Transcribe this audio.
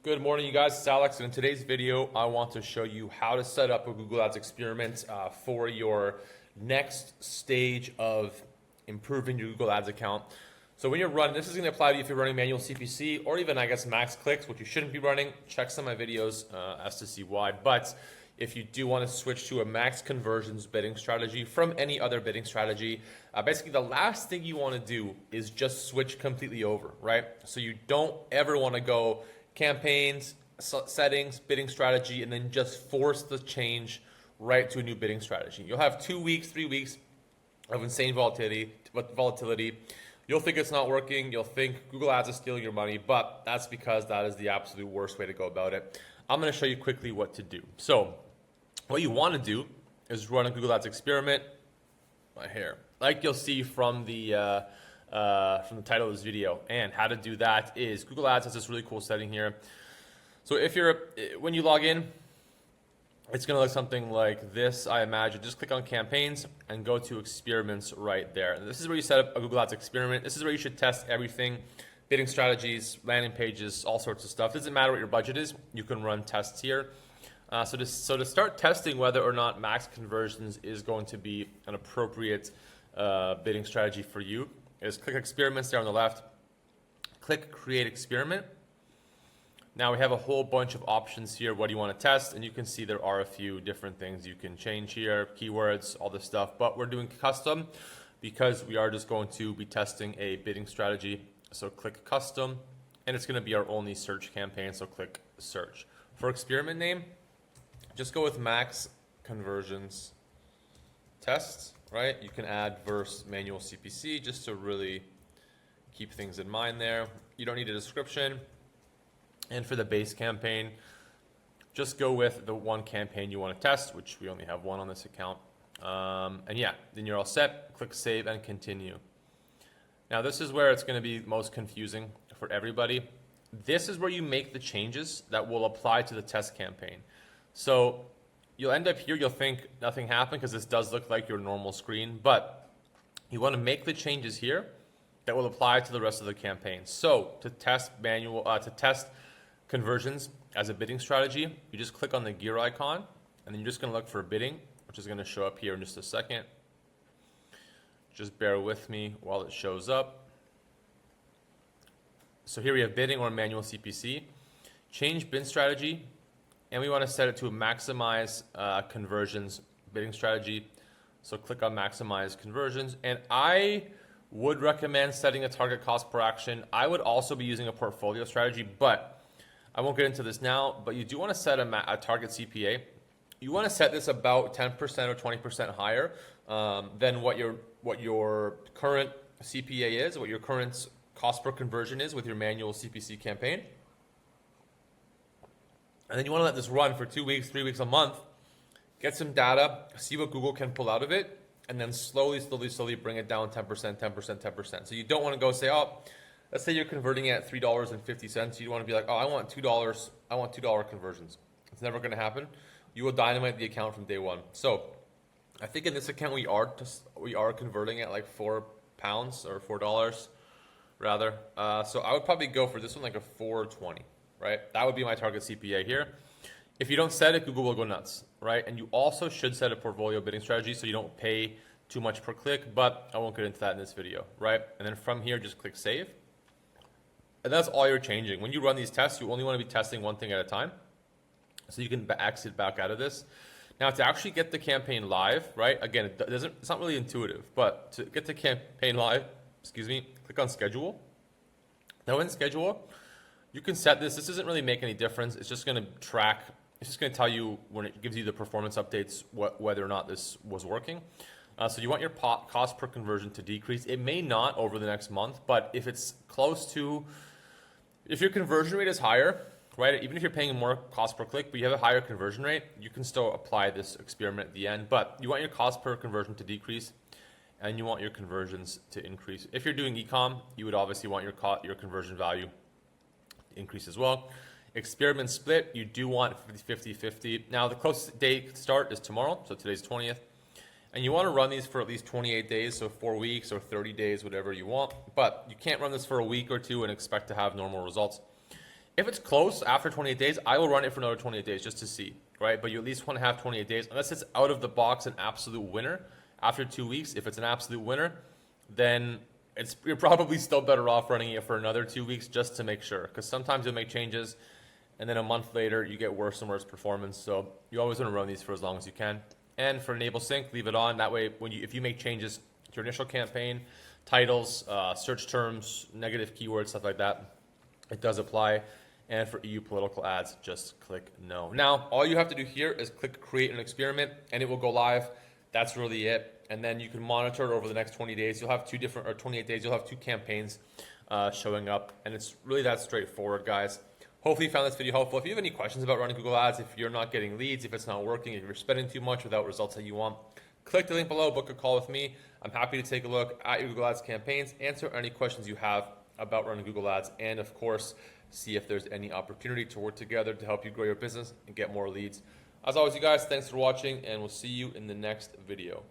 Good morning, you guys. It's Alex, and in today's video, I want to show you how to set up a Google Ads experiment for your next stage of improving your Google Ads account. So when you're running, this is going to apply to you if you're running manual CPC or even, I guess, max clicks, which you shouldn't be running. Check some of my videos as to see why. But if you do want to switch to a max conversions bidding strategy from any other bidding strategy, basically the last thing you want to do is just switch completely over, right? So you don't ever want to go campaigns, settings, bidding strategy, and then just force the change right to a new bidding strategy. You'll have 2 weeks, 3 weeks of insane volatility. You'll think it's not working. You'll think Google Ads is stealing your money, but that's because that is the absolute worst way to go about it. I'm going to show you quickly what to do. So what you want to do is run a Google Ads experiment right here, like you'll see from the title of this video. And how to do that is Google Ads has this really cool setting here. So when you log in, it's going to look something like this, I imagine. Just click on campaigns and go to experiments right there. And this is where you set up a Google Ads experiment. This is where you should test everything, bidding strategies, landing pages, all sorts of stuff. It doesn't matter what your budget is. You can run tests here. So to start testing whether or not max conversions is going to be an appropriate bidding strategy for you, is click experiments there on the left, click create experiment. Now we have a whole bunch of options here. What do you want to test? And you can see there are a few different things you can change here, keywords, all this stuff, but we're doing custom because we are just going to be testing a bidding strategy. So click custom, and it's going to be our only search campaign. So click search. For experiment name, just go with max conversions tests, right? You can add versus manual CPC just to really keep things in mind there. You don't need a description. And for the base campaign, just go with the one campaign you want to test, which we only have one on this account. And yeah, then you're all set. Click save and continue. Now this is where it's going to be most confusing for everybody. This is where you make the changes that will apply to the test campaign. So you'll end up here, you'll think nothing happened because this does look like your normal screen, but you want to make the changes here that will apply to the rest of the campaign. So to test conversions as a bidding strategy, you just click on the gear icon, and then you're just going to look for bidding, which is going to show up here in just a second. Just bear with me while it shows up. So here we have bidding or manual CPC. Change bid strategy, and we want to set it to a maximize conversions bidding strategy. So click on maximize conversions, and I would recommend setting a target cost per action. I would also be using a portfolio strategy, but I won't get into this now, but you do want to set a target CPA. You want to set this about 10% or 20% higher than what your current CPA is, what your current cost per conversion is with your manual CPC campaign. And then you want to let this run for 2 weeks, 3 weeks, a month, get some data, see what Google can pull out of it, and then slowly bring it down 10%, 10%, 10%. So you don't want to go say, oh, let's say you're converting at $3.50. You want to be like, oh, I want $2 conversions. It's never going to happen. You will dynamite the account from day one. So I think in this account we are converting at like £4 or $4 rather. So I would probably go for this one like a $4.20, right? That would be my target CPA here. If you don't set it, Google will go nuts, right? And you also should set a portfolio bidding strategy so you don't pay too much per click, but I won't get into that in this video, right? And then from here, just click save. And that's all you're changing. When you run these tests, you only want to be testing one thing at a time. So you can exit back out of this. Now to actually get the campaign live, right? Again, it's not really intuitive, but to get the campaign live, click on schedule. Now in schedule, you can set this. This doesn't really make any difference. It's just going to track. It's just going to tell you when it gives you the performance updates whether or not this was working. So you want your cost per conversion to decrease. It may not over the next month, but if it's close to, if your conversion rate is higher, right? Even if you're paying more cost per click, but you have a higher conversion rate, you can still apply this experiment at the end. But you want your cost per conversion to decrease, and you want your conversions to increase. If you're doing e-com, you would obviously want your conversion value to increase as well. Experiment split, you do want 50-50. Now the closest day start is tomorrow, so today's 20th. And you want to run these for at least 28 days, so 4 weeks or 30 days, whatever you want. But you can't run this for a week or two and expect to have normal results. If it's close after 28 days, I will run it for another 28 days just to see, right? But you at least want to have 28 days, unless it's out of the box an absolute winner. After 2 weeks, if it's an absolute winner, then you're probably still better off running it for another 2 weeks just to make sure. Because sometimes you'll make changes, and then a month later, you get worse and worse performance. So you always want to run these for as long as you can. And for Enable Sync, leave it on. That way, if you make changes to your initial campaign, titles, search terms, negative keywords, stuff like that, it does apply. And for EU political ads, just click no. Now, all you have to do here is click create an experiment, and it will go live. That's really it. And then you can monitor it over the next 20 days. You'll have 28 days, you'll have 2 campaigns showing up. And it's really that straightforward, guys. Hopefully you found this video helpful. If you have any questions about running Google Ads, if you're not getting leads, if it's not working, if you're spending too much without results that you want, click the link below, book a call with me. I'm happy to take a look at your Google Ads campaigns, answer any questions you have about running Google Ads, and of course, see if there's any opportunity to work together to help you grow your business and get more leads. As always, you guys, thanks for watching, and we'll see you in the next video.